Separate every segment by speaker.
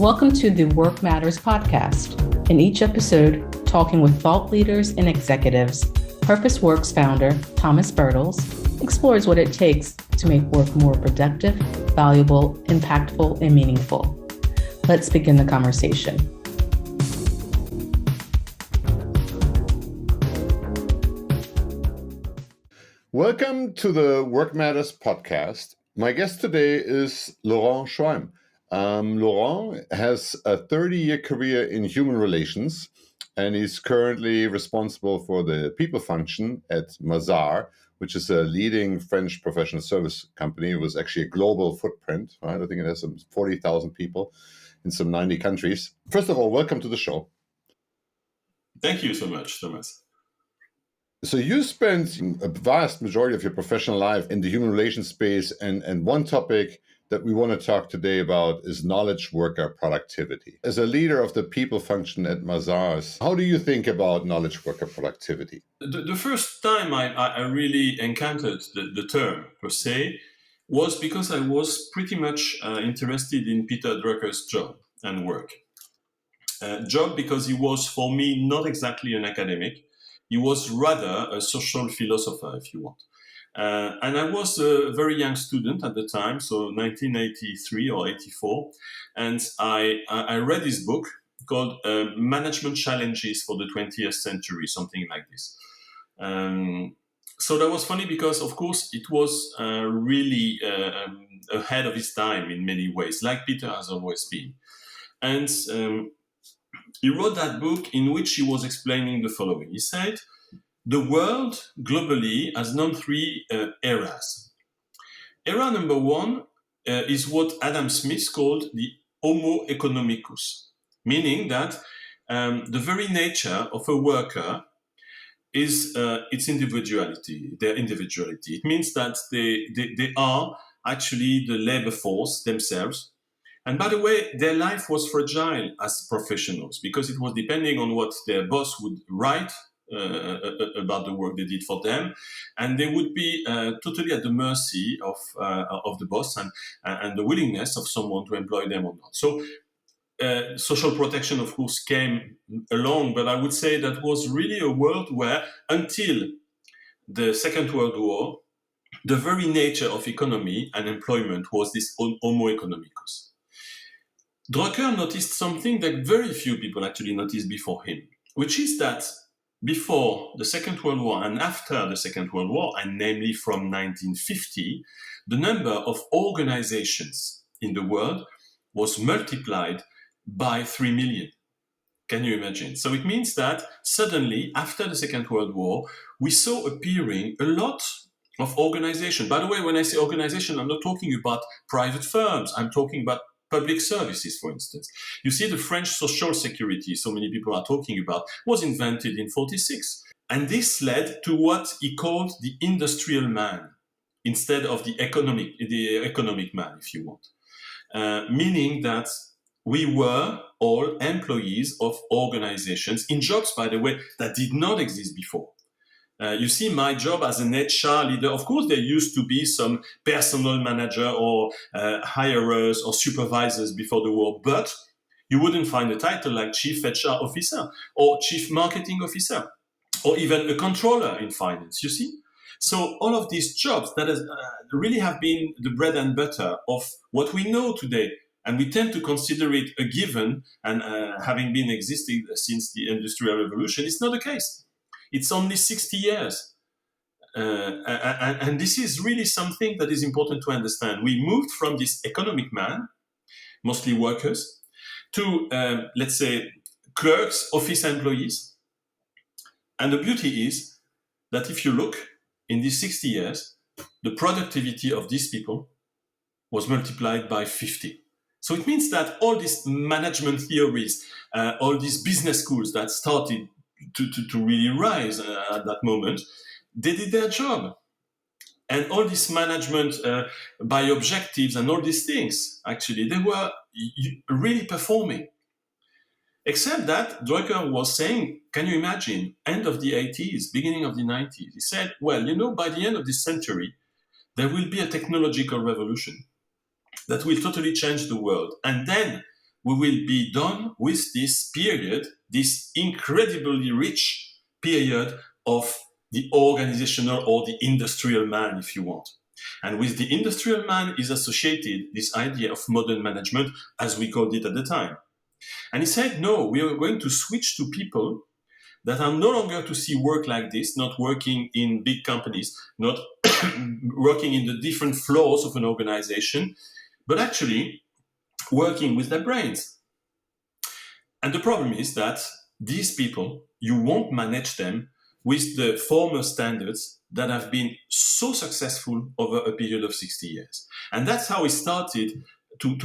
Speaker 1: Welcome to the Work Matters podcast. In each episode, talking with thought leaders and executives, Purpose Works founder Thomas Bertels explores what it takes to make work more productive, valuable, impactful, and meaningful. Let's begin the conversation.
Speaker 2: Welcome to the Work Matters podcast. My guest today is Laurent Choain. Laurent has a 30-year career in human relations, and he's currently responsible for the people function at Mazars, which is a leading French professional service company. It was actually a global footprint, right? I think it has some 40,000 people in some 90 countries. First of all, welcome to the show.
Speaker 3: Thank you so much, Thomas.
Speaker 2: So you spent a vast majority of your professional life in the human relations space, and one topic that we want to talk today about is knowledge worker productivity. As a leader of the people function at Mazars, how do you think about knowledge worker productivity?
Speaker 3: The first time I really encountered the term, per se, was because I was pretty much interested in Peter Drucker's job and work. Job because he was, for me, not exactly an academic. He was rather a social philosopher, if you want. And I was a very young student at the time, so 1983 or 84. And I read this book called Management Challenges for the 20th Century, something like this. So that was funny because, of course, it was really ahead of his time in many ways, like Peter has always been. And he wrote that book in which he was explaining the following. He said, the world globally has known three eras. Era number one is what Adam Smith called the Homo economicus, meaning that the very nature of a worker is its individuality, their individuality. It means that they are actually the labor force themselves. And by the way, their life was fragile as professionals because it was depending on what their boss would write about the work they did for them, and they would be totally at the mercy of the boss and the willingness of someone to employ them or not. So social protection, of course, came along, but I would say that was really a world where, until the Second World War, the very nature of economy and employment was this homo economicus. Drucker noticed something that very few people actually noticed before him, which is that before the Second World War and after the Second World War, and namely from 1950, the number of organizations in the world was multiplied by 3 million. Can you imagine? So it means that suddenly, after the Second World War, we saw appearing a lot of organizations. By the way, when I say organization, I'm not talking about private firms. I'm talking about public services, for instance. You see, the French social security, so many people are talking about, was invented in 1946. And this led to what he called the industrial man, instead of the economic man, if you want. Meaning that we were all employees of organizations in jobs, by the way, that did not exist before. You see, my job as an HR leader, of course, there used to be some personal manager or hirers or supervisors before the war, but you wouldn't find a title like Chief HR Officer or Chief Marketing Officer or even a controller in finance, you see? So all of these jobs that really have been the bread and butter of what we know today, and we tend to consider it a given, and having been existing since the Industrial Revolution, it's not the case. It's only 60 years. And this is really something that is important to understand. We moved from this economic man, mostly workers, to, let's say, clerks, office employees. And the beauty is that if you look in these 60 years, the productivity of these people was multiplied by 50. So it means that all these management theories, all these business schools that started to really rise at that moment, they did their job. And all this management by objectives and all these things, actually, they were really performing. Except that Drucker was saying, can you imagine, end of the 80s, beginning of the 90s, he said, well, by the end of this century, there will be a technological revolution that will totally change the world. And then we will be done with this period, this incredibly rich period of the organizational or the industrial man, if you want. And with the industrial man is associated this idea of modern management, as we called it at the time. And he said, no, we are going to switch to people that are no longer to see work like this, not working in big companies, not working in the different floors of an organization, but actually working with their brains. And the problem is that these people, you won't manage them with the former standards that have been so successful over a period of 60 years. And that's how we started to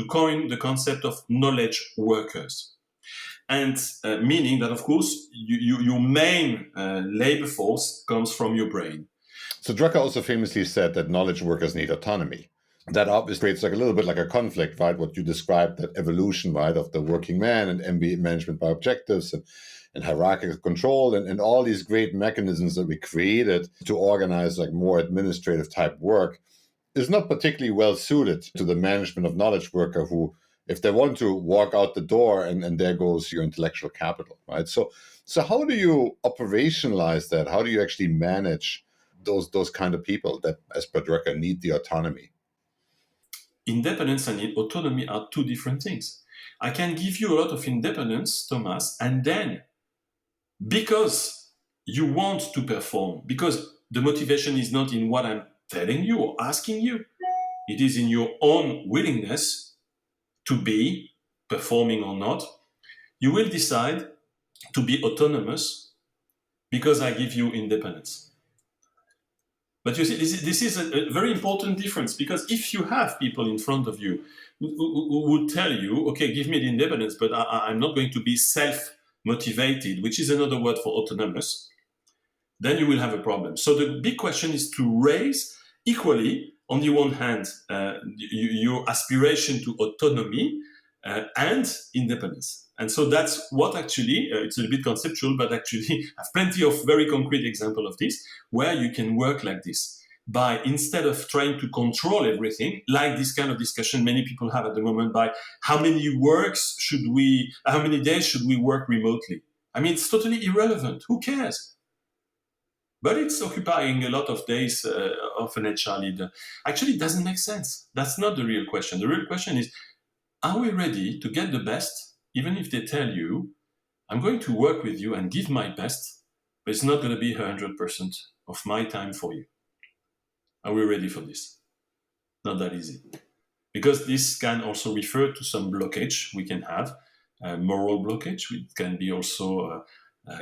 Speaker 3: coin the concept of knowledge workers. And meaning that, of course, your main labor force comes from your brain.
Speaker 2: So Drucker also famously said that knowledge workers need autonomy. That obviously creates like a little bit like a conflict, right? What you described, that evolution, right, of the working man and MB management by objectives and hierarchical control and all these great mechanisms that we created to organize like more administrative type work is not particularly well suited to the management of knowledge worker who, if they want to, walk out the door and there goes your intellectual capital, right? So how do you operationalize that? How do you actually manage those kind of people that, as per Drucker, need the autonomy?
Speaker 3: Independence and autonomy are two different things. I can give you a lot of independence, Thomas, and then because you want to perform, because the motivation is not in what I'm telling you or asking you, it is in your own willingness to be performing or not, you will decide to be autonomous because I give you independence. But you see, this is a very important difference, because if you have people in front of you who would tell you, okay, give me the independence, but I'm not going to be self-motivated, which is another word for autonomous, then you will have a problem. So the big question is to raise equally, on the one hand, your aspiration to autonomy and independence. And so that's what actually, it's a bit conceptual, but actually I have plenty of very concrete examples of this, where you can work like this. By, instead of trying to control everything, like this kind of discussion many people have at the moment, by how many days should we work remotely? I mean, it's totally irrelevant. Who cares? But it's occupying a lot of days of an HR leader. Actually, it doesn't make sense. That's not the real question. The real question is, are we ready to get the best, even if they tell you, I'm going to work with you and give my best, but it's not going to be 100% of my time for you? Are we ready for this? Not that easy. Because this can also refer to some blockage we can have, moral blockage. It can be also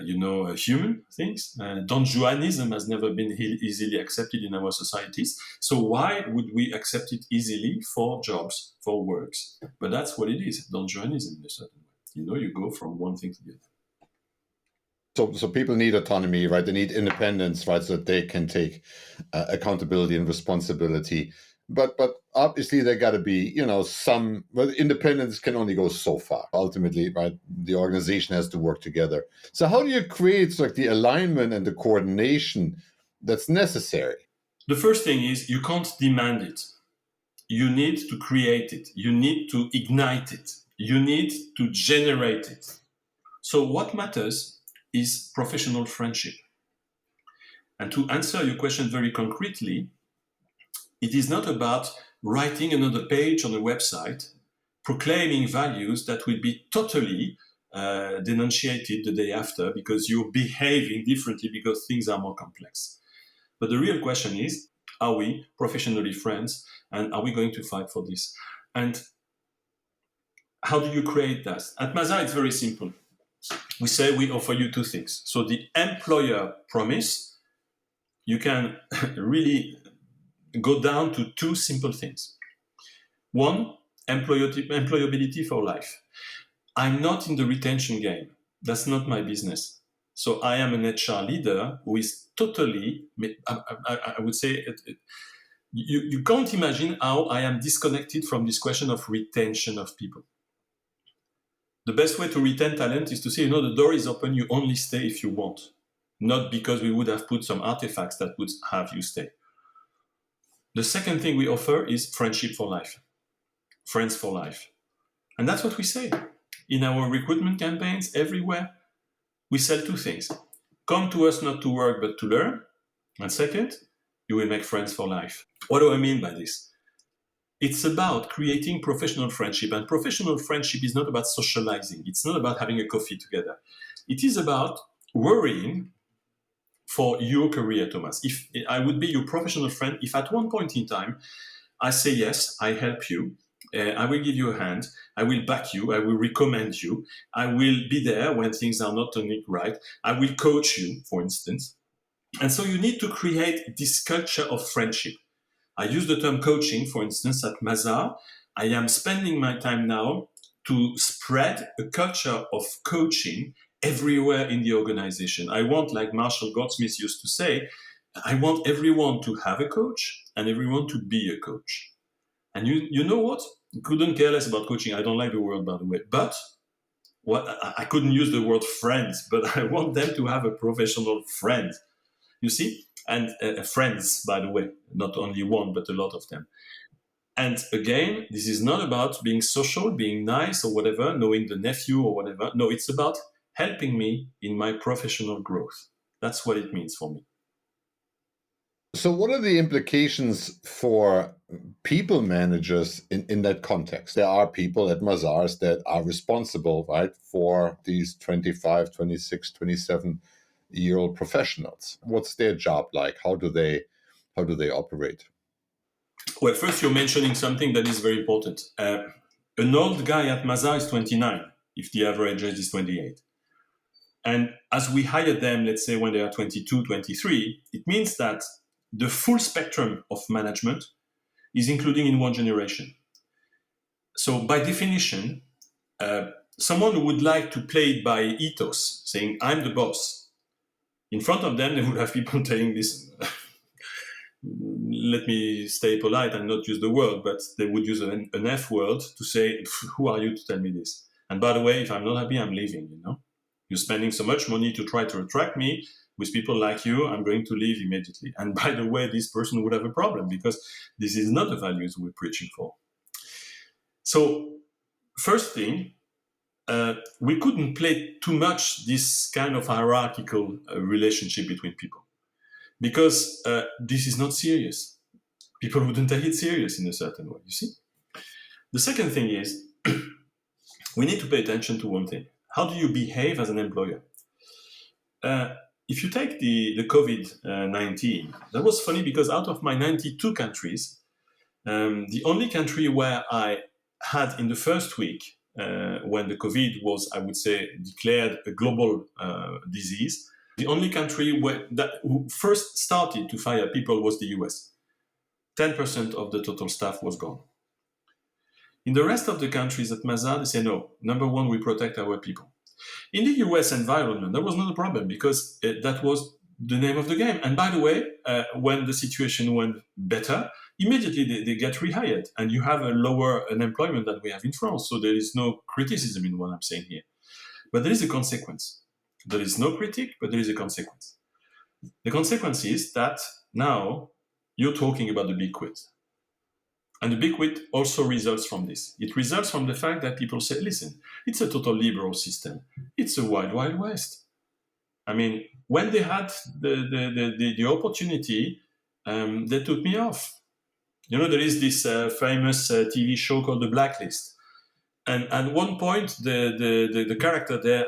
Speaker 3: human things. Don Juanism has never been easily accepted in our societies. So why would we accept it easily for jobs, for works? But that's what it is, Don Juanism in a certain way. You go from one thing to the other.
Speaker 2: So people need autonomy, right? They need independence, right? So that they can take accountability and responsibility. But obviously there got to be, independence can only go so far. Ultimately, right, the organization has to work together. So how do you create like the alignment and the coordination that's necessary?
Speaker 3: The first thing is you can't demand it. You need to create it. You need to ignite it. You need to generate it. So what matters is professional friendship. And to answer your question very concretely, it is not about writing another page on a website, proclaiming values that will be totally denunciated the day after because you're behaving differently because things are more complex. But the real question is, are we professionally friends, and are we going to fight for this? And how do you create that? At Mazars, it's very simple. We say we offer you two things. So the employer promise, you can really go down to two simple things. One, employability for life. I'm not in the retention game. That's not my business. So I am an HR leader who is totally, I would say, you can't imagine how I am disconnected from this question of retention of people. The best way to retain talent is to say, the door is open, you only stay if you want. Not because we would have put some artifacts that would have you stay. The second thing we offer is friendship for life. Friends for life. And that's what we say. In our recruitment campaigns, everywhere, we sell two things. Come to us not to work, but to learn. And second, you will make friends for life. What do I mean by this? It's about creating professional friendship. And professional friendship is not about socializing. It's not about having a coffee together. It is about worrying for your career, Thomas. If I would be your professional friend, if at one point in time, I say, yes, I help you, I will give you a hand, I will back you, I will recommend you, I will be there when things are not turning right, I will coach you, for instance. And so you need to create this culture of friendship. I use the term coaching, for instance, at Mazars. I am spending my time now to spread a culture of coaching everywhere in the organization. I want, like Marshall Goldsmith used to say, I want everyone to have a coach and everyone to be a coach. And you know what? I couldn't care less about coaching. I don't like the word, by the way. But I couldn't use the word friends, but I want them to have a professional friend. You see? And friends, by the way, not only one, but a lot of them. And again, this is not about being social, being nice or whatever, knowing the nephew or whatever. No, it's about helping me in my professional growth. That's what it means for me.
Speaker 2: So what are the implications for people managers in that context? There are people at Mazars that are responsible, right, for these 25, 26, 27-year-old professionals. What's their job like? How do they operate?
Speaker 3: Well, first you're mentioning something that is very important. An old guy at Mazars is 29, if the average age is 28. And as we hire them, let's say when they are 22, 23, it means that the full spectrum of management is including in one generation. So by definition, someone who would like to play it by ethos, saying, I'm the boss, in front of them, they would have people telling this, let me stay polite and not use the word, but they would use an F word to say, who are you to tell me this? And by the way, if I'm not happy, I'm leaving, you know? You're spending so much money to try to attract me. With people like you, I'm going to leave immediately. And by the way, this person would have a problem because this is not the values we're preaching for. So, first thing, we couldn't play too much this kind of hierarchical relationship between people because this is not serious. People wouldn't take it serious in a certain way, you see? The second thing is, we need to pay attention to one thing. How do you behave as an employer? If you take the COVID-19, that was funny because out of my 92 countries, the only country where I had in the first week, when the COVID was, I would say, declared a global disease, the only country who first started to fire people was the US. 10% of the total staff was gone. In the rest of the countries at Mazars, they say, no, number one, we protect our people. In the US environment, that was not a problem because that was the name of the game. And by the way, when the situation went better, immediately they get rehired and you have a lower unemployment than we have in France. So there is no criticism in what I'm saying here. But there is a consequence. There is no critique, but there is a consequence. The consequence is that now you're talking about the big quit. And the big quit also results from this. It results from the fact that people say, listen, it's a total liberal system. It's a wild, wild west. I mean, when they had the opportunity, they took me off. You know, there is this famous TV show called The Blacklist. And at one point, the character there,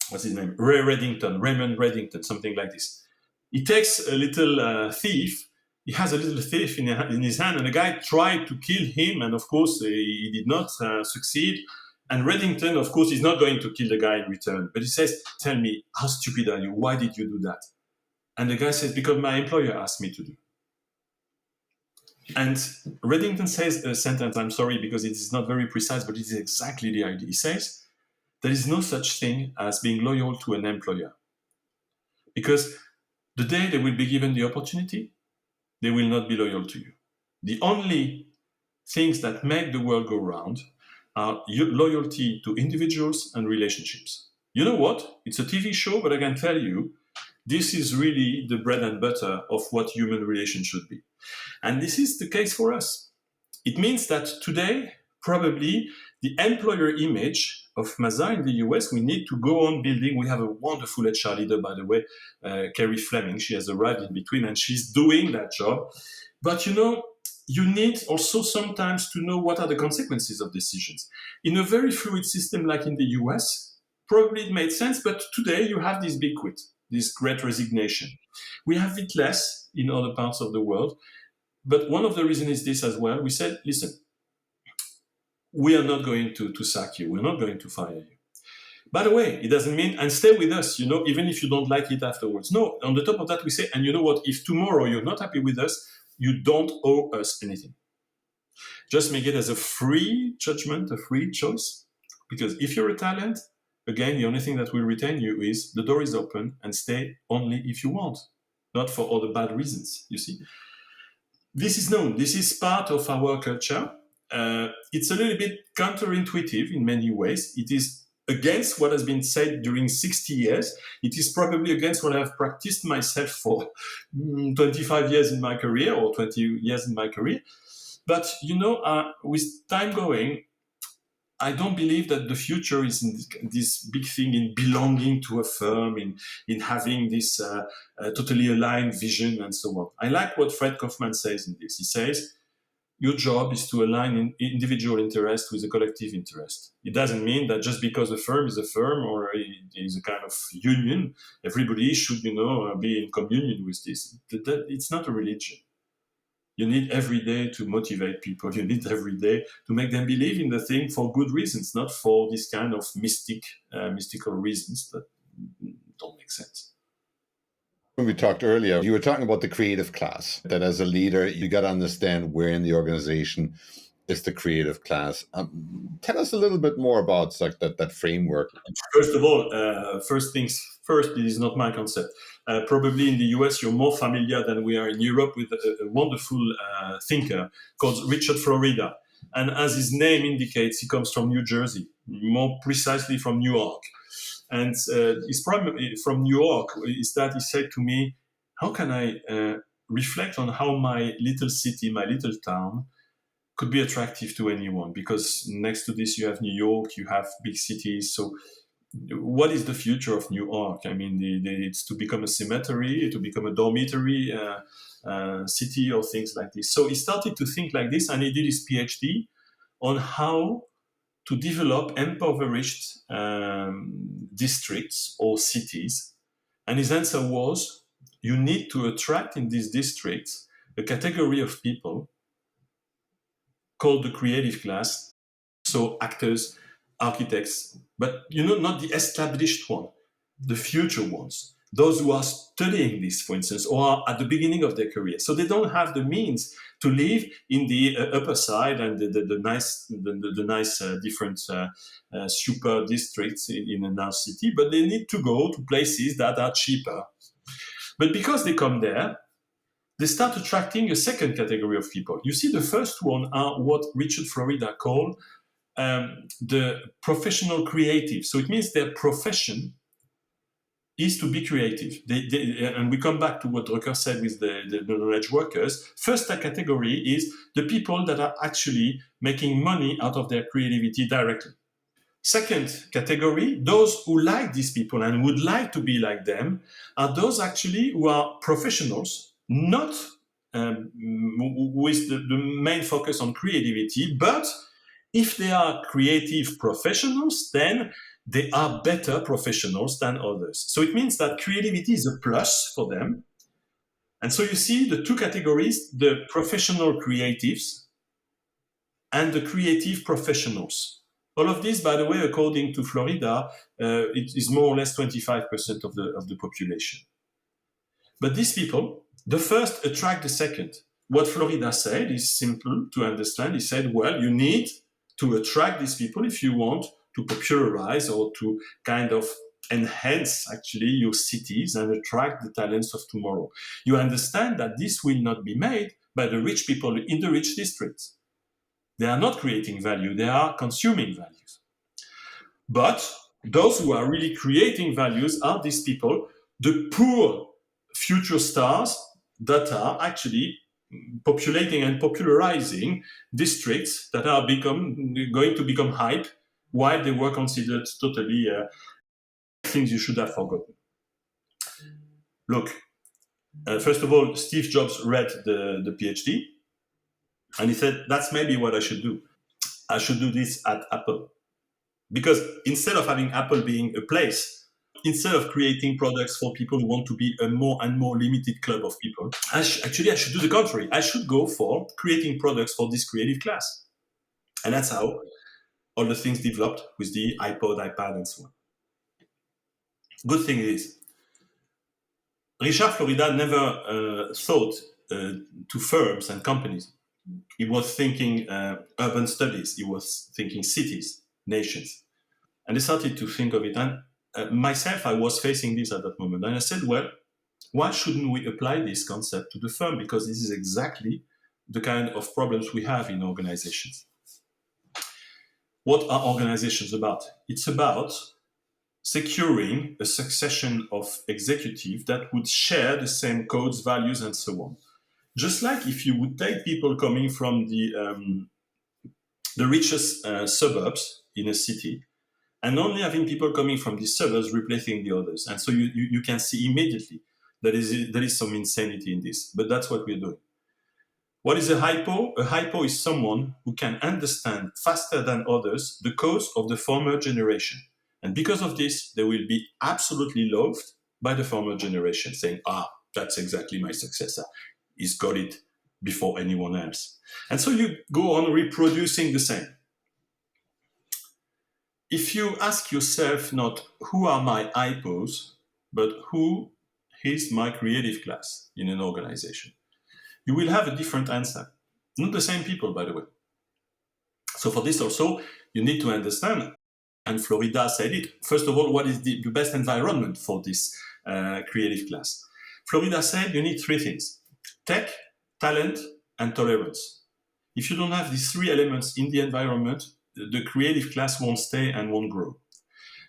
Speaker 3: what's his name? Raymond Reddington, something like this. He takes a little thief. He has a little thief in his hand, and the guy tried to kill him, and of course, he did not succeed. And Reddington, of course, is not going to kill the guy in return, but he says, tell me, how stupid are you? Why did you do that? And the guy says, because my employer asked me to do. And Reddington says a sentence, I'm sorry, because it is not very precise, but it is exactly the idea. He says, there is no such thing as being loyal to an employer. Because the day they will be given the opportunity, they will not be loyal to you. The only things that make the world go round are loyalty to individuals and relationships. You know what? It's a TV show, but I can tell you, this is really the bread and butter of what human relations should be. And this is the case for us. It means that today, probably the employer image of Mazars in the US, we need to go on building. We have a wonderful HR leader, by the way, Kerry Fleming. She has arrived in between and she's doing that job. But you need also sometimes to know what are the consequences of decisions. In a very fluid system like in the US, probably it made sense, but today you have this big quit, this great resignation. We have it less in other parts of the world. But one of the reasons is this as well. We said, listen, we are not going to sack you. We're not going to fire you. By the way, it doesn't mean, and stay with us, even if you don't like it afterwards. No, on the top of that, we say, and you know what, if tomorrow you're not happy with us, you don't owe us anything. Just make it as a free judgment, a free choice. Because if you're a talent, again, the only thing that will retain you is the door is open and stay only if you want, not for other bad reasons, you see. This is known. This is part of our culture. It's a little bit counterintuitive in many ways. It is against what has been said during 60 years. It is probably against what I've practiced myself for 25 years in my career or 20 years in my career. But, with time going, I don't believe that the future is in this big thing in belonging to a firm, in having this totally aligned vision and so on. I like what Fred Kaufman says in this. He says, your job is to align individual interest with a collective interest. It doesn't mean that just because a firm is a firm or it is a kind of union, everybody should, be in communion with this. It's not a religion. You need every day to motivate people. You need every day to make them believe in the thing for good reasons, not for this kind of mystical reasons that don't make sense.
Speaker 2: When we talked earlier, you were talking about the creative class, that as a leader, you got to understand where in the organization is the creative class. Tell us a little bit more about that framework.
Speaker 3: First of all, first things first, it is not my concept. Probably in the US, you're more familiar than we are in Europe with a wonderful thinker called Richard Florida. And as his name indicates, he comes from New Jersey, more precisely from New York. And his problem from New York is that he said to me, how can I reflect on how my little city, my little town, could be attractive to anyone? Because next to this, you have New York, you have big cities. So what is the future of New York? I mean, it's to become a cemetery, to become a dormitory city or things like this. So he started to think like this, and he did his PhD on how to develop impoverished districts or cities. And his answer was, you need to attract in these districts a category of people called the creative class, so actors, architects, but not the established one, the future ones, those who are studying this, for instance, or are at the beginning of their career. So they don't have the means to live in the upper side and the nice different super districts in a nice city, but they need to go to places that are cheaper. But because they come there, they start attracting a second category of people. You see, the first one are what Richard Florida called the professional creative. So it means their profession is to be creative. And we come back to what Drucker said with the knowledge workers. First category is the people that are actually making money out of their creativity directly. Second category, those who like these people and would like to be like them, are those actually who are professionals, not with the main focus on creativity, but if they are creative professionals, then they are better professionals than others. So it means that creativity is a plus for them. And so you see the two categories, the professional creatives and the creative professionals. All of this, by the way, according to Florida, it is more or less 25% of the population. But these people, the first attract the second. What Florida said is simple to understand. He said, well, you need to attract these people if you want to popularize or to kind of enhance actually your cities and attract the talents of tomorrow. You understand that this will not be made by the rich people in the rich districts. They are not creating value, they are consuming values. But those who are really creating values are these people, the poor future stars that are actually populating and popularizing districts that are going to become hype, while they were considered totally things you should have forgotten. Look, first of all, Steve Jobs read the PhD, and he said, that's maybe what I should do. I should do this at Apple. Because instead of having Apple being a place, instead of creating products for people who want to be a more and more limited club of people, I should do the contrary. I should go for creating products for this creative class. And that's how all the things developed with the iPod, iPad, and so on. Good thing is, Richard Florida never thought to firms and companies. He was thinking urban studies. He was thinking cities, nations. And I started to think of it. And myself, I was facing this at that moment. And I said, well, why shouldn't we apply this concept to the firm? Because this is exactly the kind of problems we have in organizations. What are organizations about? It's about securing a succession of executives that would share the same codes, values, and so on. Just like if you would take people coming from the richest suburbs in a city, and only having people coming from these suburbs replacing the others. And so you can see immediately that there is some insanity in this, but that's what we're doing. What is a hypo? A hypo is someone who can understand faster than others the codes of the former generation. And because of this, they will be absolutely loathed by the former generation, saying, that's exactly my successor. He's got it before anyone else. And so you go on reproducing the same. If you ask yourself not who are my hypos, but who is my creative class in an organization, you will have a different answer. Not the same people, by the way. So for this also, you need to understand, and Florida said it, first of all, what is the best environment for this creative class? Florida said you need three things: tech, talent, and tolerance. If you don't have these three elements in the environment, the creative class won't stay and won't grow.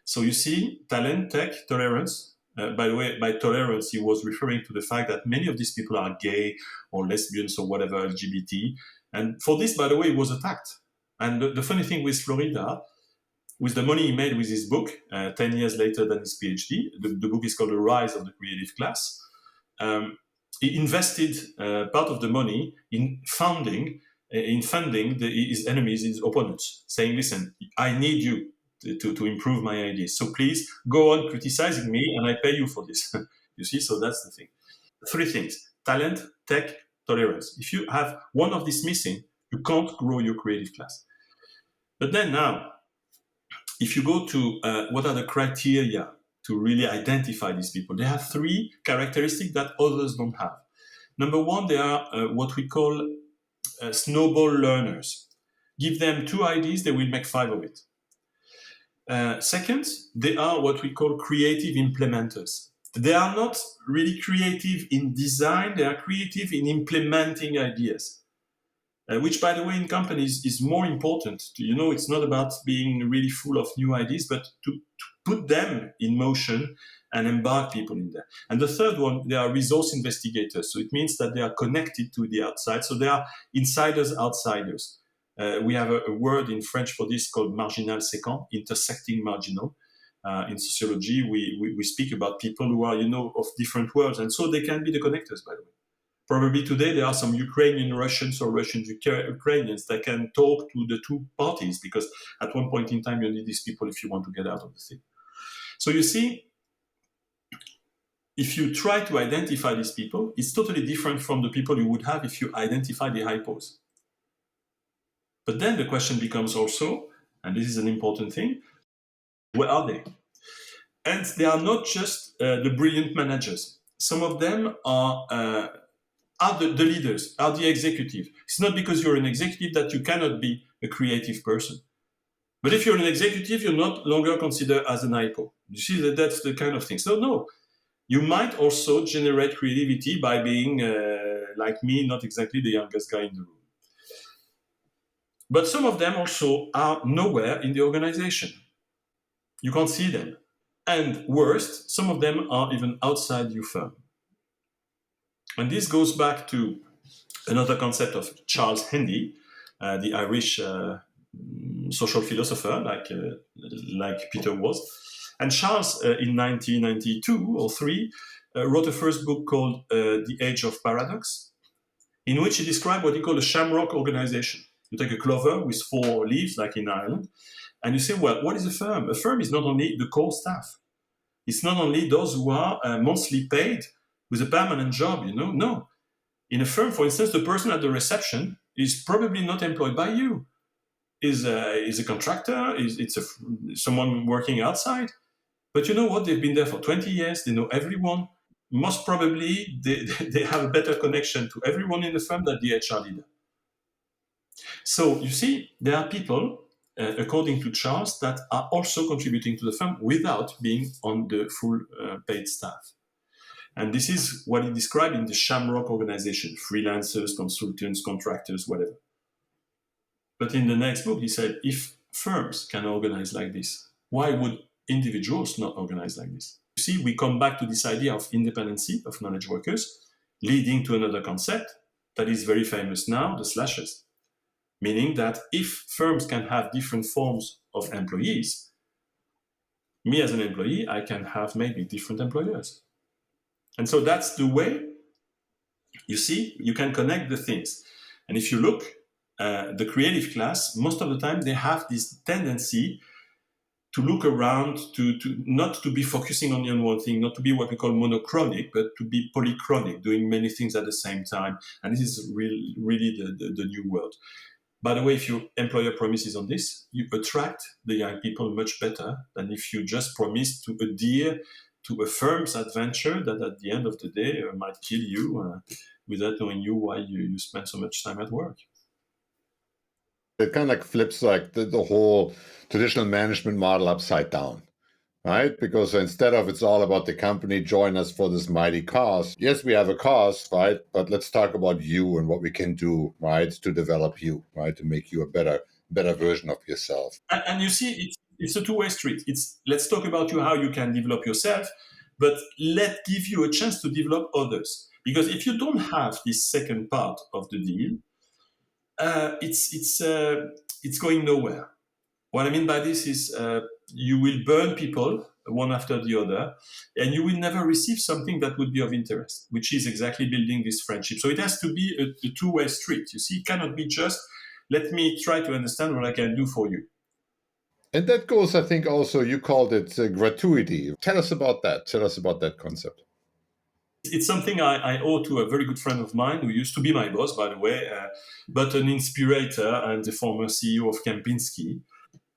Speaker 3: So you see, talent, tech, tolerance. By the way, by tolerance, he was referring to the fact that many of these people are gay or lesbians or whatever, LGBT. And for this, by the way, he was attacked. And the funny thing with Florida, with the money he made with his book, 10 years later than his PhD, the book is called The Rise of the Creative Class. He invested part of the money in funding his enemies, his opponents, saying, listen, I need you to improve my ideas. So please go on criticizing me and I pay you for this. You see, so that's the thing. Three things: talent, tech, tolerance. If you have one of these missing, you can't grow your creative class. But then now, if you go to what are the criteria to really identify these people, they have three characteristics that others don't have. Number one, they are what we call snowball learners. Give them 2 ideas, they will make 5 of it. Second, they are what we call creative implementers. They are not really creative in design, they are creative in implementing ideas. Which, by the way, in companies is more important. It's not about being really full of new ideas, but to put them in motion and embark people in there. And the third one, they are resource investigators. So it means that they are connected to the outside. So they are insiders, outsiders. We have a word in French for this called marginal séquent, intersecting marginal. In sociology, we speak about people who are, of different worlds. And so they can be the connectors, by the way. Probably today there are some Ukrainian Russians or Russian Ukrainians that can talk to the two parties, because at one point in time you need these people if you want to get out of the thing. So you see, if you try to identify these people, it's totally different from the people you would have if you identify the hypos. But then the question becomes also, and this is an important thing, where are they? And they are not just the brilliant managers. Some of them are the leaders, are the executive. It's not because you're an executive that you cannot be a creative person. But if you're an executive, you're not longer considered as an hypo. You see, that's the kind of thing. So no, you might also generate creativity by being, like me, not exactly the youngest guy in the room. But some of them also are nowhere in the organization. You can't see them. And worst, some of them are even outside your firm. And this goes back to Another concept of Charles Handy, the Irish social philosopher, like Peter was. And Charles, in 1992 or 3, wrote a first book called The Age of Paradox, in which he described what he called a shamrock organization. You take a clover with 4 leaves, like in Ireland, and you say, well, what is a firm? A firm is not only the core staff. It's not only those who are monthly paid with a permanent job, No. In a firm, for instance, the person at the reception is probably not employed by you. Is a contractor, it's someone working outside. But you know what? They've been there for 20 years. They know everyone. Most probably, they have a better connection to everyone in the firm than the HR leader. So you see, there are people, according to Charles, that are also contributing to the firm without being on the full paid staff. And this is what he described in the shamrock organization: freelancers, consultants, contractors, whatever. But in the next book, he said, if firms can organize like this, why would individuals not organize like this? You see, we come back to this idea of independency of knowledge workers, leading to another concept that is very famous now, the slashes. Meaning that if firms can have different forms of employees, me as an employee, I can have maybe different employers. And so that's the way, you see, you can connect the things. And if you look, the creative class, most of the time they have this tendency to look around, to not to be focusing only on one thing, not to be what we call monochronic, but to be polychronic, doing many things at the same time. And this is really the new world. By the way, if your employer promises on this, you attract the young people much better than if you just promise to adhere to a firm's adventure that at the end of the day might kill you without knowing you why you spend so much time at work.
Speaker 2: It kind of like flips like the whole traditional management model upside down, right? Because instead of it's all about the company, join us for this mighty cause. Yes, we have a cause, right? But let's talk about you and what we can do, right, to develop you, right, to make you a better version of yourself.
Speaker 3: And you see, it's a two-way street. It's let's talk about you, how you can develop yourself, but let's give you a chance to develop others. Because if you don't have this second part of the deal, it's going nowhere. What I mean by this is you will burn people one after the other, and you will never receive something that would be of interest, which is exactly building this friendship. So it has to be a two-way street. You see, it cannot be just, let me try to understand what I can do for you.
Speaker 2: And that goes, I think, also, you called it gratuity. Tell us about that. Tell us about that concept.
Speaker 3: It's something I owe to a very good friend of mine who used to be my boss, by the way, but an inspirator and the former CEO of Kempinski.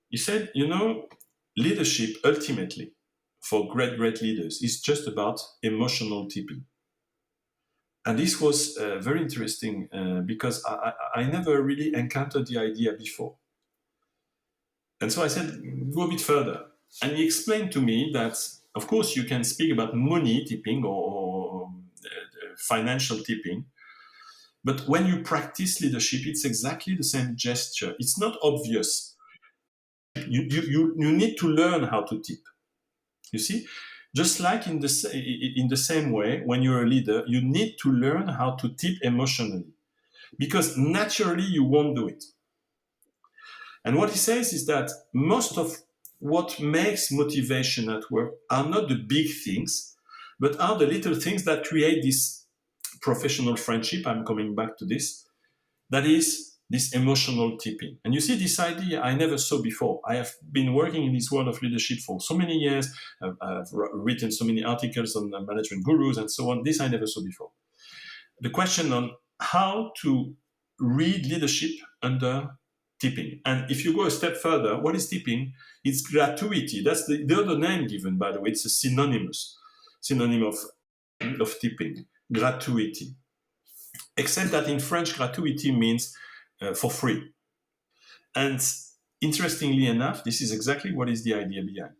Speaker 3: He said, leadership ultimately for great leaders is just about emotional tipping. And this was very interesting because I never really encountered the idea before. And so I said, go a bit further. And he explained to me that, of course, you can speak about money tipping or financial tipping. But when you practice leadership, it's exactly the same gesture. It's not obvious. You need to learn how to tip. You see? Just like in the same way, when you're a leader, you need to learn how to tip emotionally. Because naturally, you won't do it. And what he says is that most of what makes motivation at work are not the big things, but are the little things that create this professional friendship. I'm coming back to this. That is this emotional tipping. And you see, this idea I never saw before. I have been working in this world of leadership for so many years. I've written so many articles on management gurus and so on. This I never saw before. The question on how to read leadership under tipping. And if you go a step further, what is tipping? It's gratuity. That's the other name given, by the way. It's a synonym of tipping, gratuity. Except that in French, gratuity means for free. And interestingly enough, this is exactly what is the idea behind.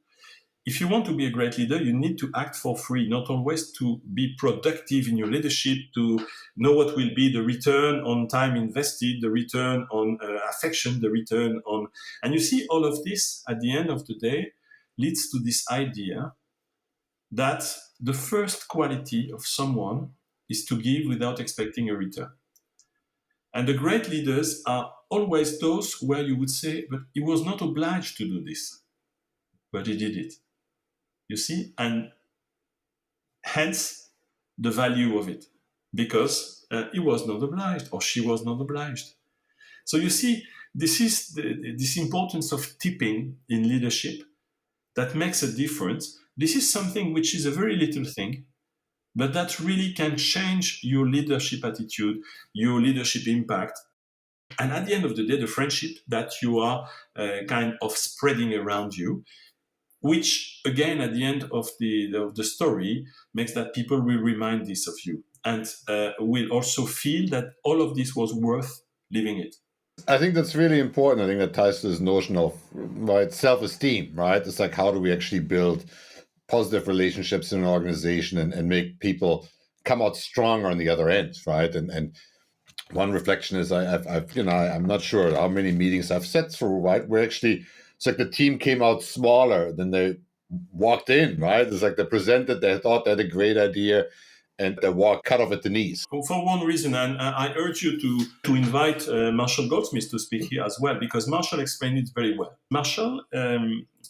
Speaker 3: If you want to be a great leader, you need to act for free, not always to be productive in your leadership, to know what will be the return on time invested, the return on affection, the return on... And you see, all of this, at the end of the day, leads to this idea that the first quality of someone is to give without expecting a return. And the great leaders are always those where you would say, but he was not obliged to do this, but he did it. You see? And hence the value of it, because he was not obliged or she was not obliged. So you see, this is this importance of tipping in leadership that makes a difference. This is something which is a very little thing, but that really can change your leadership attitude, your leadership impact. And at the end of the day, the friendship that you are kind of spreading around you, which again, at the end of the story, makes that people will remind this of you and will also feel that all of this was worth living it.
Speaker 2: I think that's really important. I think that ties to this notion of right self-esteem, right? It's like how do we actually build positive relationships in an organization and make people come out stronger on the other end, right? And one reflection is I've I'm not sure how many meetings I've sat through, right? Where actually it's like the team came out smaller than they walked in, right? It's like they presented, they thought they had a great idea, and they walked cut off at the knees.
Speaker 3: For one reason, and I urge you to invite Marshall Goldsmith to speak here as well, because Marshall explained it very well. Marshall,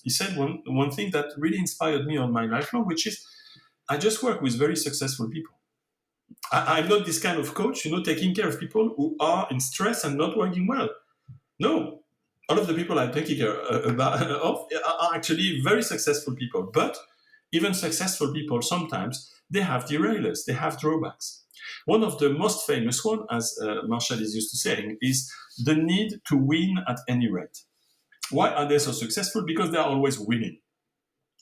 Speaker 3: he said one thing that really inspired me on my lifelong, which is I just work with very successful people. I'm not this kind of coach, taking care of people who are in stress and not working well. No, all of the people I'm taking care of are actually very successful people. But even successful people, sometimes they have derailers, they have drawbacks. One of the most famous one, as Marshall is used to saying, is the need to win at any rate. Why are they so successful? Because they are always winning.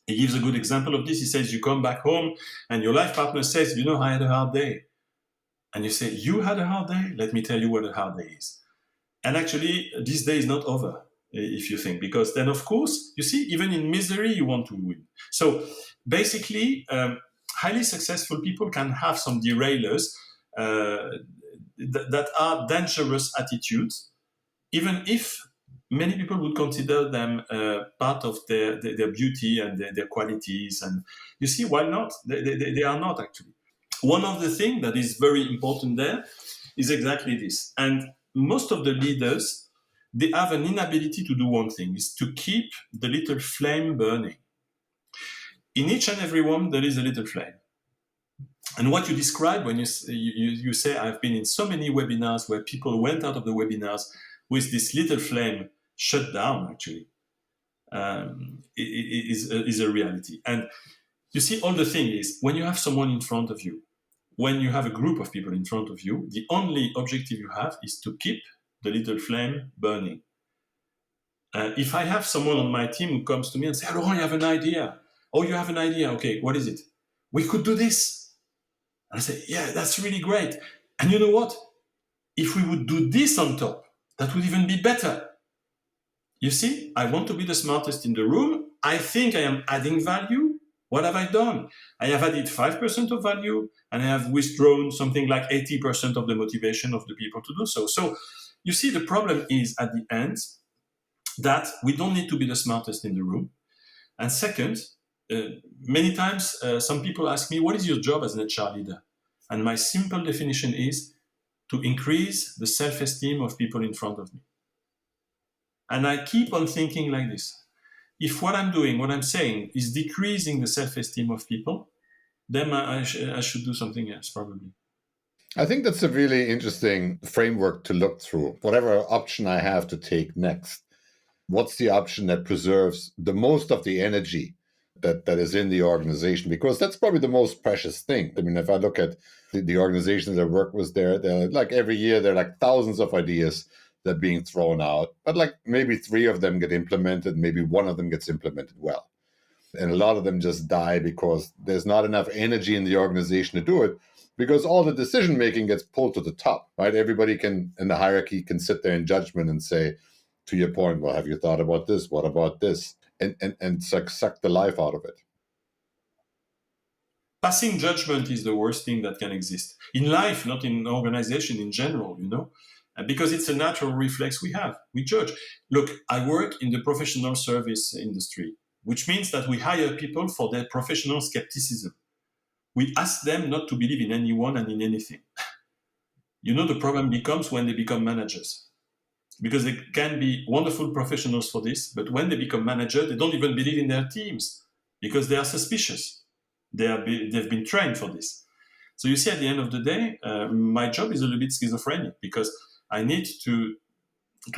Speaker 3: He gives a good example of this. He says, you come back home and your life partner says, I had a hard day. And you say, you had a hard day? Let me tell you what a hard day is. And actually, this day is not over, if you think, because then, of course, you see, even in misery, you want to win. So basically, highly successful people can have some derailers that are dangerous attitudes, even if many people would consider them part of their beauty and their qualities. And you see, why not? They are not, actually. One of the things that is very important there is exactly this. And most of the leaders, they have an inability to do one thing, is to keep the little flame burning. In each and every one, there is a little flame. And what you describe when you say, I've been in so many webinars where people went out of the webinars with this little flame shut down, actually, is a reality. And you see, all the thing is, when you have someone in front of you, when you have a group of people in front of you, the only objective you have is to keep the little flame burning. If I have someone on my team who comes to me and says, Laurent, you have an idea. Oh, you have an idea. Okay, what is it? We could do this. And I say, yeah, that's really great. And you know what? If we would do this on top, that would even be better. You see, I want to be the smartest in the room. I think I am adding value. What have I done? I have added 5% of value, and I have withdrawn something like 80% of the motivation of the people to do so. So you see, the problem is at the end that we don't need to be the smartest in the room. And second, many times some people ask me, what is your job as an HR leader? And my simple definition is to increase the self-esteem of people in front of me. And I keep on thinking like this. If what I'm doing, what I'm saying, is decreasing the self-esteem of people, then I should do something else, probably.
Speaker 2: I think that's a really interesting framework to look through. Whatever option I have to take next, what's the option that preserves the most of the energy that is in the organization? Because that's probably the most precious thing. I mean, if I look at the organizations I work with, they're like every year, there are like thousands of ideas that are being thrown out, but like maybe 3 of them get implemented, maybe 1 of them gets implemented well. And a lot of them just die because there's not enough energy in the organization to do it, because all the decision making gets pulled to the top, right? Everybody can, in the hierarchy, can sit there in judgment and say, to your point, well, have you thought about this? What about this? And suck the life out of it.
Speaker 3: Passing judgment is the worst thing that can exist in life, not in organization in general, because it's a natural reflex we have. We judge. Look, I work in the professional service industry, which means that we hire people for their professional skepticism. We ask them not to believe in anyone and in anything. The problem becomes when they become managers. Because they can be wonderful professionals for this, but when they become managers, they don't even believe in their teams because they are suspicious. They've been trained for this. So you see, at the end of the day, my job is a little bit schizophrenic because I need to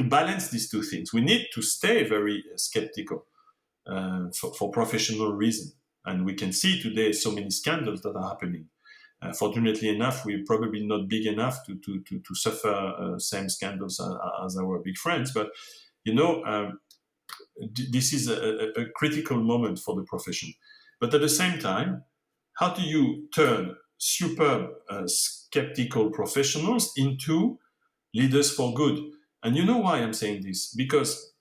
Speaker 3: balance these two things. We need to stay very skeptical for professional reason. And we can see today so many scandals that are happening. Fortunately enough, we're probably not big enough to suffer same scandals as our big friends. But, this is a critical moment for the profession. But at the same time, how do you turn superb, skeptical professionals into leaders for good? And you know why I'm saying this? Because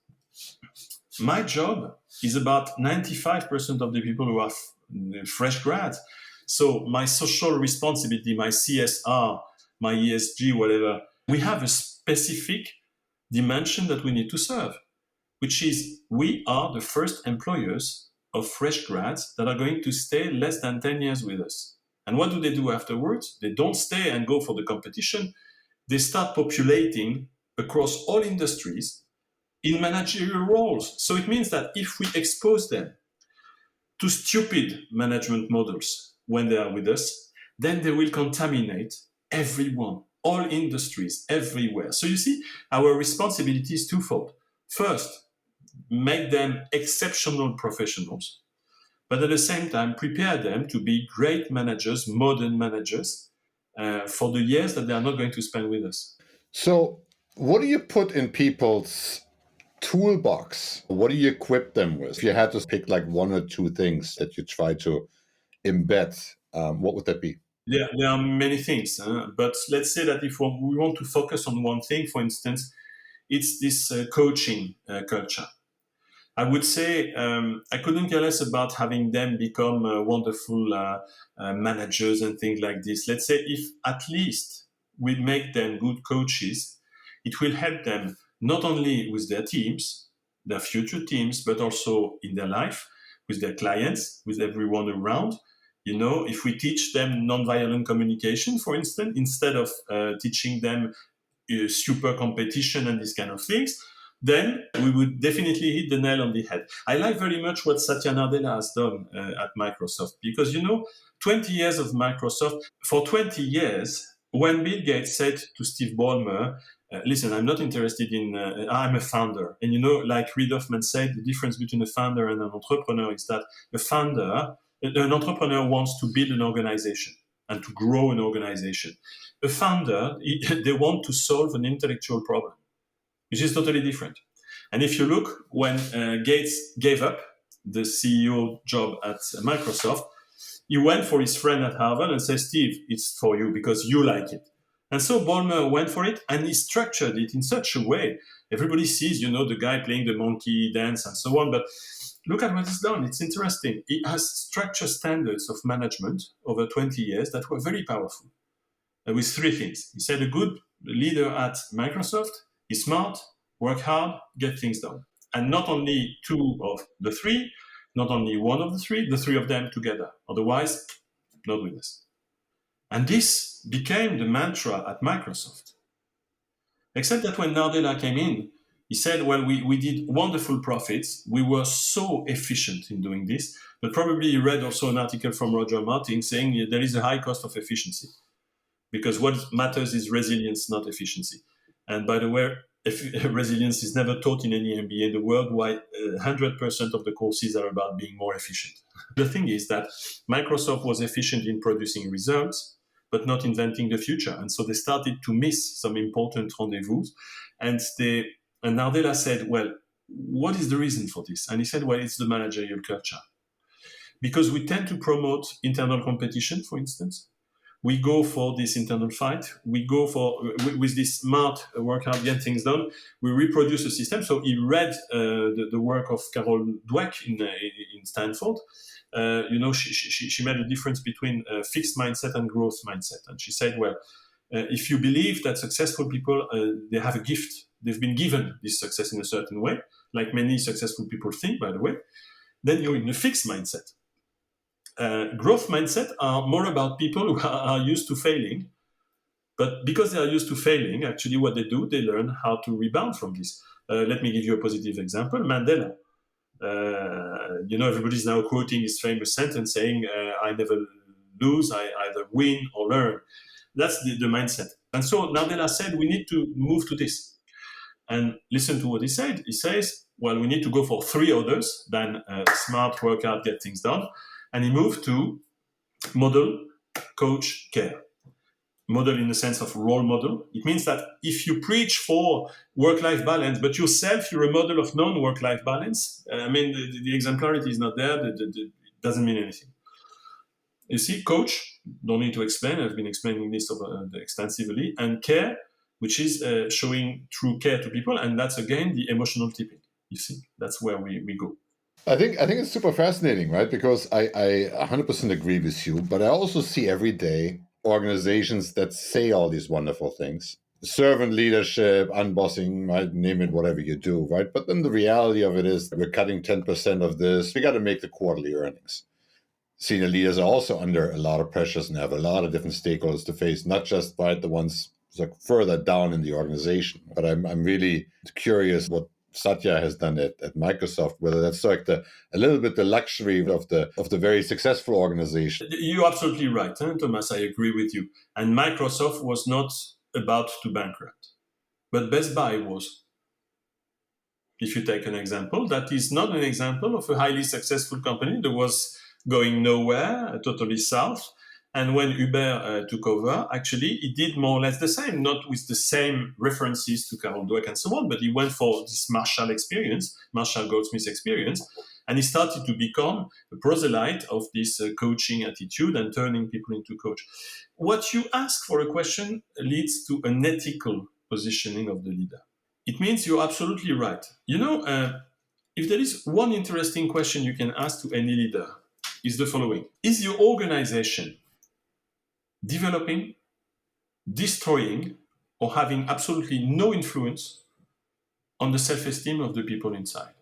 Speaker 3: my job is about 95% of the people who are fresh grads. So my social responsibility, my CSR, my ESG, whatever, we have a specific dimension that we need to serve, which is we are the first employers of fresh grads that are going to stay less than 10 years with us. And what do they do afterwards? They don't stay and go for the competition. They start populating across all industries in managerial roles. So it means that if we expose them to stupid management models when they are with us, then they will contaminate everyone, all industries, everywhere. So you see, our responsibility is twofold. First, make them exceptional professionals, but at the same time, prepare them to be great managers, modern managers, for the years that they are not going to spend with us.
Speaker 2: So, what do you put in people's toolbox? What do you equip them with? If you had to pick like one or two things that you try to embed, what would that be?
Speaker 3: There are many things, but let's say that if we want to focus on one thing, for instance, it's this coaching culture. I would say I couldn't care less about having them become wonderful managers and things like this. Let's say if at least we make them good coaches, it will help them not only with their teams, their future teams, but also in their life, with their clients, with everyone around. If we teach them nonviolent communication, for instance, instead of teaching them super competition and these kind of things, then we would definitely hit the nail on the head. I like very much what Satya Nadella has done at Microsoft, because 20 years of Microsoft, for 20 years, when Bill Gates said to Steve Ballmer, listen, I'm not interested in, I'm a founder. And like Reid Hoffman said, the difference between a founder and an entrepreneur is that an entrepreneur wants to build an organization and to grow an organization. A founder, they want to solve an intellectual problem, which is totally different. And if you look, when Gates gave up the CEO job at Microsoft, he went for his friend at Harvard and said, Steve, it's for you because you like it. And so Ballmer went for it, and he structured it in such a way. Everybody sees, the guy playing the monkey dance and so on, but look at what he's done. It's interesting. He has structured standards of management over 20 years that were very powerful. With three things. He said a good leader at Microsoft is smart, work hard, get things done. And not only two of the three, not only one of the three of them together. Otherwise, not with us. And this became the mantra at Microsoft. Except that when Nadella came in, he said, well, we did wonderful profits. We were so efficient in doing this. But probably you read also an article from Roger Martin saying there is a high cost of efficiency. Because what matters is resilience, not efficiency. And by the way, resilience is never taught in any MBA in the world, why 100% of the courses are about being more efficient. The thing is that Microsoft was efficient in producing results, but not inventing the future. And so they started to miss some important rendezvous. And Nadella said, well, what is the reason for this? And he said, well, it's the managerial culture. Because we tend to promote internal competition, for instance. We go for this internal fight. We go for, with this smart work hard, get things done. We reproduce a system. So he read the work of Carol Dweck in Stanford. She made a difference between fixed mindset and growth mindset. And she said, well, if you believe that successful people, they have a gift, they've been given this success in a certain way, like many successful people think, by the way, then you're in a fixed mindset. Growth mindset are more about people who are used to failing But because they are used to failing, actually what they do, they learn how to rebound from this. Let me give you a positive example. Mandela. Everybody's now quoting his famous sentence saying, I never lose, I either win or learn. That's the mindset. And so Mandela said, we need to move to this. And listen to what he said. He says, well, we need to go for 3 others than smart, work hard, get things done. And he moved to model, coach, care. Model in the sense of role model. It means that if you preach for work-life balance, but yourself, you're a model of non-work-life balance, the exemplarity is not there, it doesn't mean anything. You see, coach, don't need to explain, I've been explaining this extensively, and care, which is showing true care to people, and that's again the emotional tipping. You see, that's where we go.
Speaker 2: I think it's super fascinating, right? Because I 100% agree with you, but I also see every day organizations that say all these wonderful things. Servant leadership, unbossing, right? Name it whatever you do, right? But then the reality of it is we're cutting 10% of this. We got to make the quarterly earnings. Senior leaders are also under a lot of pressures and have a lot of different stakeholders to face, not just the ones further down in the organization. But I'm really curious what Satya has done at Microsoft, whether that's a little bit the luxury of the very successful organization.
Speaker 3: You're absolutely right, Thomas. I agree with you. And Microsoft was not about to bankrupt, but Best Buy was. If you take an example, that is not an example of a highly successful company that was going nowhere, totally south. And when Uber took over, actually, he did more or less the same, not with the same references to Carol Dweck and so on, but he went for this Marshall Goldsmith experience, and he started to become a proselyte of this coaching attitude and turning people into coach. What you ask for a question leads to an ethical positioning of the leader. It means you're absolutely right. If there is one interesting question you can ask to any leader, is the following. Is your organization developing, destroying, or having absolutely no influence on the self-esteem of the people inside?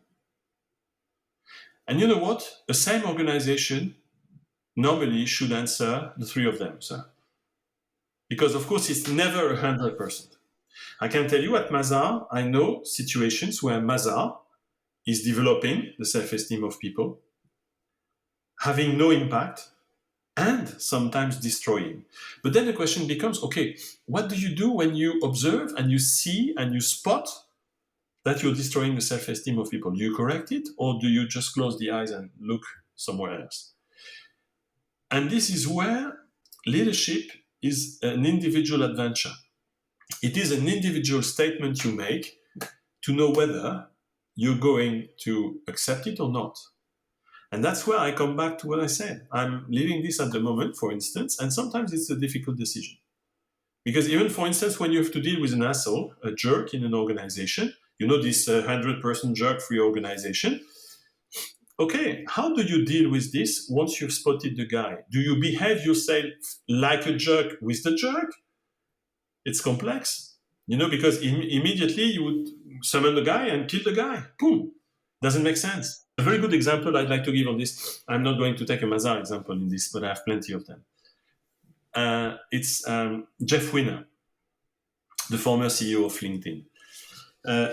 Speaker 3: And you know what? The same organization normally should answer the 3 of them, sir. Because, of course, it's never 100%. I can tell you at Mazars, I know situations where Mazars is developing the self-esteem of people, having no impact, and sometimes destroying. But then the question becomes, okay, what do you do when you observe and you see and you spot that you're destroying the self-esteem of people? Do you correct it, or do you just close the eyes and look somewhere else? And this is where leadership is an individual adventure. It is an individual statement you make to know whether you're going to accept it or not. And that's where I come back to what I said. I'm living this at the moment, for instance, and sometimes it's a difficult decision. Because even, for instance, when you have to deal with an asshole, a jerk in an organization, this 100-person jerk-free organization, okay, how do you deal with this once you've spotted the guy? Do you behave yourself like a jerk with the jerk? It's complex, because immediately you would summon the guy and kill the guy. Boom. Doesn't make sense. A very good example I'd like to give on this, I'm not going to take a Mazars example in this, but I have plenty of them. It's Jeff Winner, the former CEO of LinkedIn.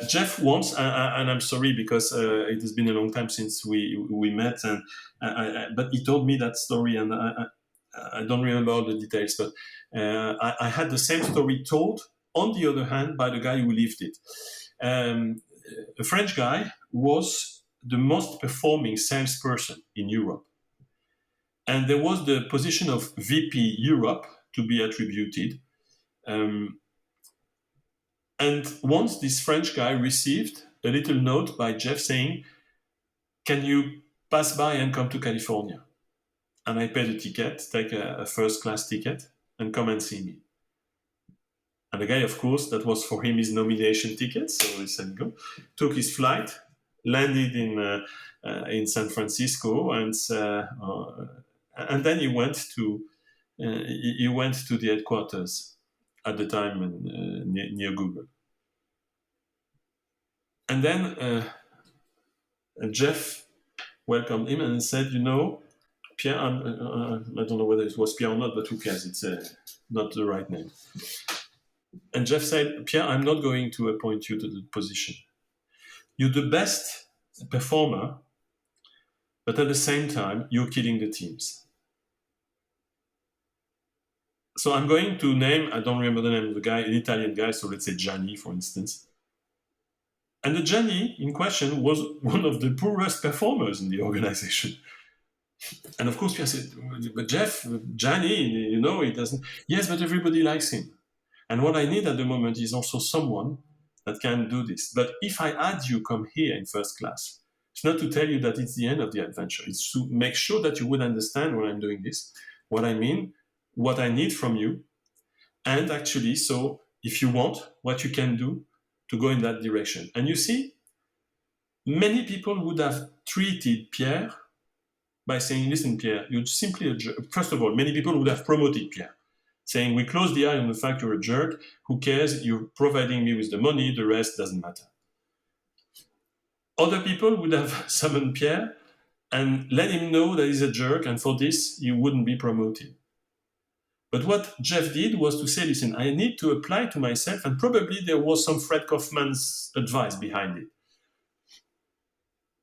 Speaker 3: Jeff wants, and I'm sorry because it has been a long time since we met, but he told me that story, and I don't remember all the details, but I had the same story told, on the other hand, by the guy who lived it. A French guy was the most performing salesperson in Europe. And there was the position of VP Europe to be attributed. And once this French guy received a little note by Jeff saying, can you pass by and come to California? And I paid a ticket, take a first-class ticket, and come and see me. And the guy, of course, that was for him his nomination ticket, so he said go. Took his flight, landed in San Francisco, and then he went to the headquarters at the time near Google. And then Jeff welcomed him and said, Pierre, I don't know whether it was Pierre or not, but who cares? It's not the right name. And Jeff said, Pierre, I'm not going to appoint you to the position. You're the best performer, but at the same time, you're killing the teams. So I'm going to name, I don't remember the name of the guy, an Italian guy, so let's say Gianni, for instance. And the Gianni in question was one of the poorest performers in the organization. And of course, we said, but Jeff, Gianni, he doesn't. Yes, but everybody likes him. And what I need at the moment is also someone that can do this. But if I had you come here in first class, it's not to tell you that it's the end of the adventure. It's to make sure that you would understand when I'm doing this, what I mean, what I need from you. And actually, so if you want, what you can do to go in that direction. And you see, many people would have treated Pierre by saying, listen, Pierre, you're simply a jerk. First of all, many people would have promoted Pierre, saying, we close the eye on the fact you're a jerk. Who cares? You're providing me with the money. The rest doesn't matter. Other people would have summoned Pierre and let him know that he's a jerk, and for this, he wouldn't be promoted. But what Jeff did was to say, listen, I need to apply to myself, and probably there was some Fred Kaufman's advice behind it.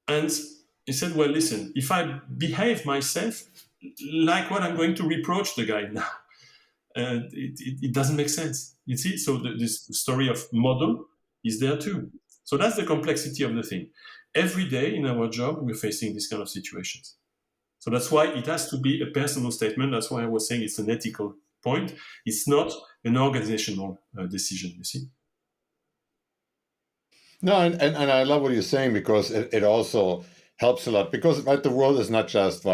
Speaker 3: And he said, well, listen, if I behave myself like what I'm going to reproach the guy now, it doesn't make sense. You see, so this story of model is there too. So that's the complexity of the thing. Every day in our job, we're facing these kind of situations. So that's why it has to be a personal statement. That's why I was saying it's an ethical point. It's not an organizational decision, you see.
Speaker 2: No, and I love what you're saying, because it also helps a lot, because the world is not just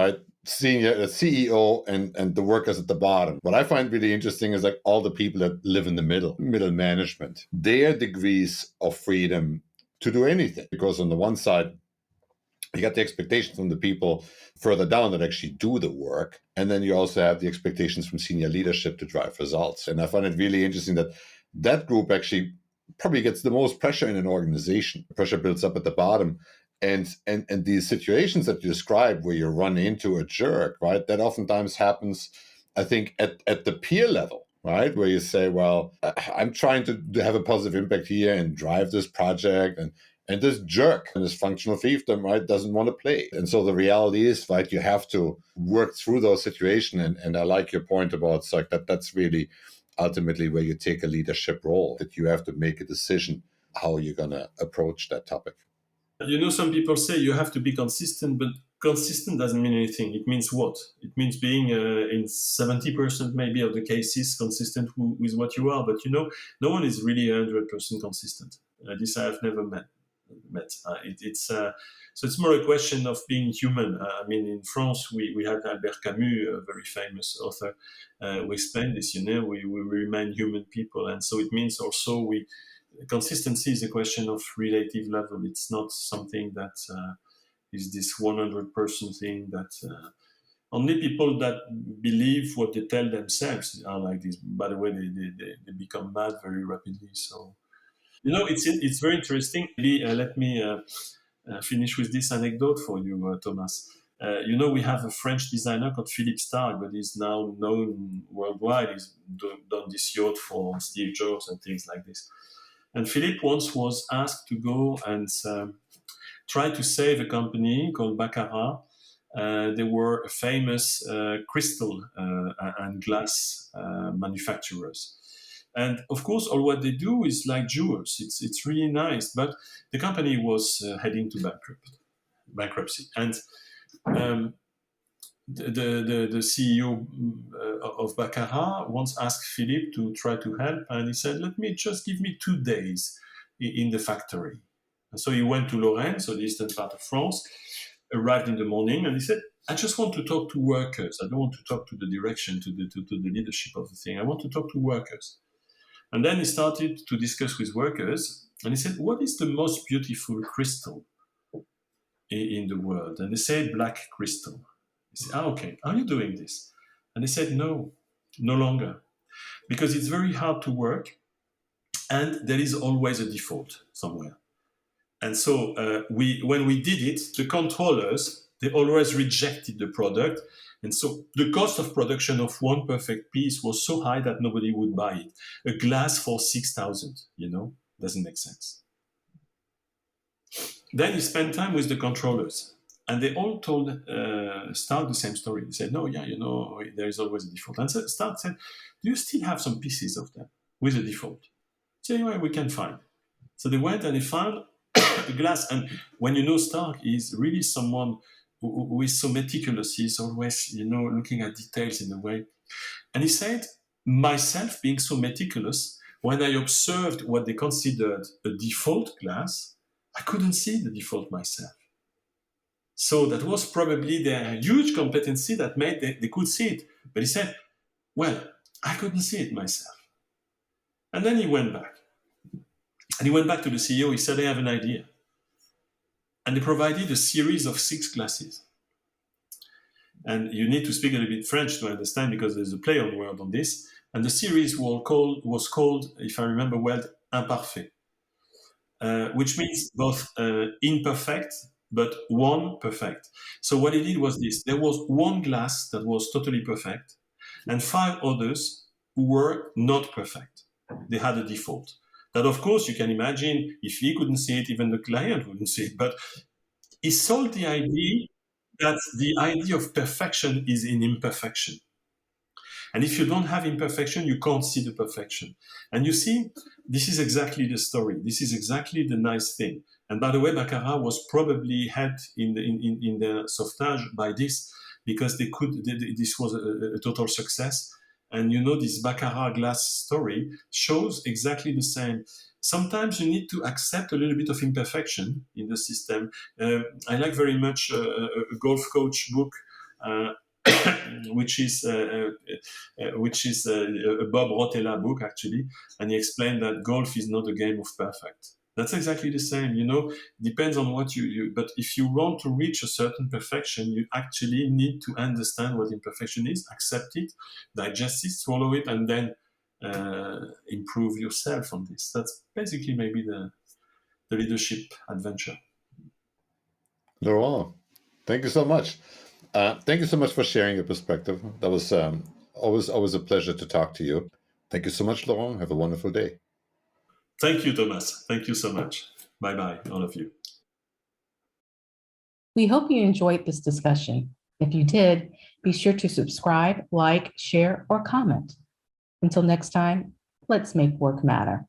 Speaker 2: senior, the CEO and the workers at the bottom. What I find really interesting is all the people that live in the middle management, their degrees of freedom to do anything. Because on the one side, you got the expectations from the people further down that actually do the work. And then you also have the expectations from senior leadership to drive results. And I find it really interesting that group actually probably gets the most pressure in an organization. Pressure builds up at the bottom. And these situations that you describe where you run into a jerk, right? That oftentimes happens, I think, at the peer level, right? Where you say, well, I'm trying to have a positive impact here and drive this project, and this jerk and this functional fiefdom, right, doesn't want to play. And so the reality is, right, you have to work through those situations. And I like your point about that's really ultimately where you take a leadership role, that you have to make a decision how you're going to approach that topic.
Speaker 3: Some people say you have to be consistent, but consistent doesn't mean anything. It means what? It means being in 70% maybe of the cases consistent with what you are. But no one is really 100% consistent. This I have never met. So it's more a question of being human. In France, we had Albert Camus, a very famous author, who explained this. We remain human people, and so it means also consistency is a question of relative level. It's not something that is this 100% thing that only people that believe what they tell themselves are like this. By the way, they become mad very rapidly. So, it's very interesting. Let me finish with this anecdote for you, Thomas. We have a French designer called Philippe Starck, but he's now known worldwide. He's done this yacht for Steve Jobs and things like this. And Philippe once was asked to go and try to save a company called Baccarat. They were famous crystal and glass manufacturers. And of course, all what they do is like jewels. It's really nice, but the company was heading to bankruptcy. And the CEO of Baccarat once asked Philippe to try to help, and he said, give me 2 days in the factory. And so he went to Lorraine, so the eastern part of France, arrived in the morning, and he said, I just want to talk to workers. I don't want to talk to the direction, to the leadership of the thing. I want to talk to workers. And then he started to discuss with workers, and he said, what is the most beautiful crystal in the world? And they said, black crystal. He said, okay, are you doing this? And they said, no longer. Because it's very hard to work, and there is always a default somewhere. And so when we did it, the controllers, They always rejected the product. And so the cost of production of one perfect piece was so high that nobody would buy it. A glass for 6,000, doesn't make sense. Then he spent time with the controllers. And they all told Stark the same story. They said, no, there is always a default. And so Stark said, do you still have some pieces of them with a default? So anyway, we can find. So they went and they found the glass. And when Stark is really someone who is so meticulous, he's always, looking at details in a way. And he said, myself being so meticulous, when I observed what they considered a default glass, I couldn't see the default myself. So that was probably their huge competency that made they could see it. But he said, well, I couldn't see it myself. And then he went back. And he went back to the CEO. He said, I have an idea. And they provided a series of 6 glasses. And you need to speak a little bit French to understand because there's a play on word on this. And the series was called, if I remember well, imparfait, which means both imperfect, but one perfect. So what he did was this. There was one glass that was totally perfect and 5 others who were not perfect. They had a default. That, of course, you can imagine if he couldn't see it, even the client wouldn't see it. But he sold the idea that the idea of perfection is in imperfection. And if you don't have imperfection, you can't see the perfection. And you see, this is exactly the story. This is exactly the nice thing. And by the way, Baccarat was probably helped in the sauvetage by this, because this was a total success. And this Baccarat glass story shows exactly the same. Sometimes you need to accept a little bit of imperfection in the system. I like very much a golf coach book, which is a Bob Rotella book, actually, and he explained that golf is not a game of perfect. That's exactly the same, depends on what but if you want to reach a certain perfection, you actually need to understand what imperfection is, accept it, digest it, swallow it, and then improve yourself on this. That's basically maybe the leadership adventure.
Speaker 2: Laurent, thank you so much. Thank you so much for sharing your perspective. That was always a pleasure to talk to you. Thank you so much, Laurent. Have a wonderful day.
Speaker 3: Thank you, Thomas. Thank you so much. Bye-bye, all of you.
Speaker 1: We hope you enjoyed this discussion. If you did, be sure to subscribe, like, share, or comment. Until next time, let's make work matter.